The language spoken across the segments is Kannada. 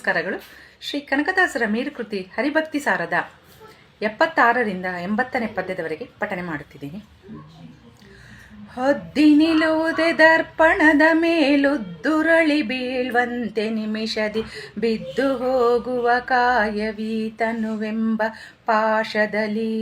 ನಮಸ್ಕಾರಗಳು. ಶ್ರೀ ಕನಕದಾಸರ ಮೇರುಕೃತಿ ಹರಿಭಕ್ತಿ ಸಾರದ 76ರಿಂದ 80ನೇ ಪದ್ಯದವರೆಗೆ ಪಠನೆ ಮಾಡುತ್ತಿದ್ದೀನಿ. ಹೊದ್ದಿನಿಲುವುದೆ ದರ್ಪಣದ ಮೇಲುದ್ದುರಳಿ ಬೀಳ್ವಂತೆ ನಿಮಿಷದಿ ಬಿದ್ದು ಹೋಗುವ ಕಾಯವೀತನುವೆಂಬ ಪಾಶದಲ್ಲಿ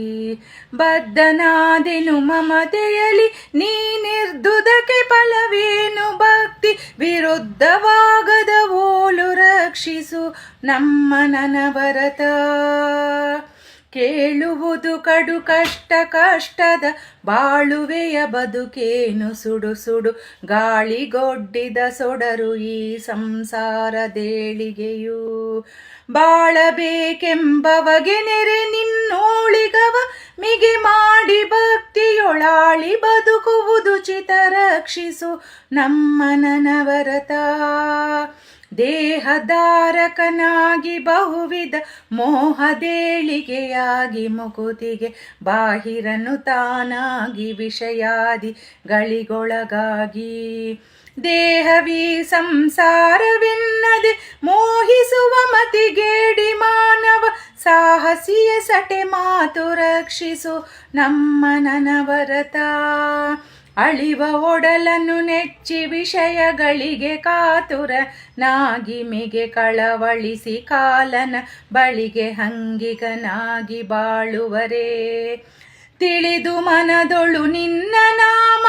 ಬದ್ಧನಾದೆನು ಮಮತೆಯಲಿ ನೀ ನಿರ್ದುದಕ್ಕೆ ಫಲವೇನು ಭಕ್ತಿ ವಿರುದ್ಧವಾಗದ ಓಲು ರಕ್ಷಿಸು ನಮ್ಮ ನನವರತ. ಕೇಳುವುದು ಕಡು ಕಷ್ಟದ ಬಾಳುವೆಯ ಬದುಕೇನು ಸುಡು ಸುಡು ಗಾಳಿಗೊಡ್ಡಿದ ಸೊಡರು ಈ ಸಂಸಾರದೇಳಿಗೆಯು ಬಾಳಬೇಕೆಂಬವಗೆ ನೆರೆ ನಿನ್ನೋಳಿಗವ ಮಿಗೆ ಮಾಡಿ ಭಕ್ತಿಯೊಳಾಳಿ ಬದುಕುವುದು ಚಿತ ರಕ್ಷಿಸು ನಮ್ಮ ನನವರತ. ದೇಹಧಾರಕನಾಗಿ ಬಹುವಿಧ ಮೋಹದೇಳಿಗೆಯಾಗಿ ಮುಕುತಿಗೆ ಬಾಹಿರನು ತಾನಾಗಿ ವಿಷಯಾದಿ ಗಳಿಗೊಳಗಾಗಿ ದೇಹವೀ ಸಂಸಾರವೆನ್ನದೆ ಮೋಹಿಸುವ ಮತಿಗೇಡಿ ಮಾನವ ಸಾಹಸಿಯ ಸಟೆ ಮಾತು ರಕ್ಷಿಸು ನಮ್ಮ ನನವರತ. ಅಳಿವ ಒಡಲನ್ನು ನೆಚ್ಚಿ ವಿಷಯಗಳಿಗೆ ಕಾತುರ ನಾಗಿ ಮಿಗೆ ಕಳವಳಿಸಿ ಕಾಲನ ಬಳಿಗೆ ಹಂಗಿಗನಾಗಿ ಬಾಳುವರೇ ತಿಳಿದು ಮನದೊಳು ನಿನ್ನ ನಾಮ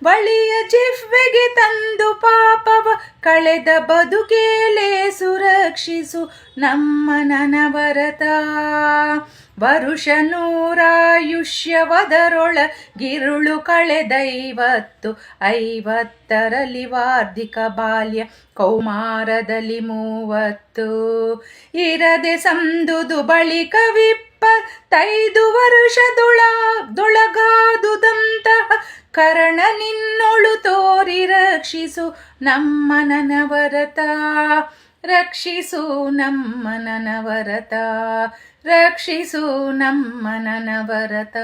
ಬಳಿಯ ಜಿಹ್ವೆಗೆ ತಂದು ಪಾಪವ ಕಳೆದ ಬದುಕೇಲೆ ಸುರಕ್ಷಿಸು ನಮ್ಮ ನನವರತ. ವರುಷ ನೂರಾಯುಷ್ಯವದರೊಳಗಿರುಳು ಕಳೆದೈವತ್ತು 50ರಲ್ಲಿ ವಾರ್ಧಿಕ ಬಾಲ್ಯ ಕೌಮಾರದಲ್ಲಿ 30 ಇರದೆ ಸಂದುದು ಬಳಿಕ 25 ವರುಷದೊಳಗಾದುದಂತಹ ಕರ್ಣ ನಿನ್ನೊಳು ತೋರಿ ರಕ್ಷಿಸು ನಮ್ಮ ನನವರತ. ರಕ್ಷಿಸು ನಮ್ಮ ನನವರತ, ರಕ್ಷಿಸು ನಮ್ಮ ನನವರತ.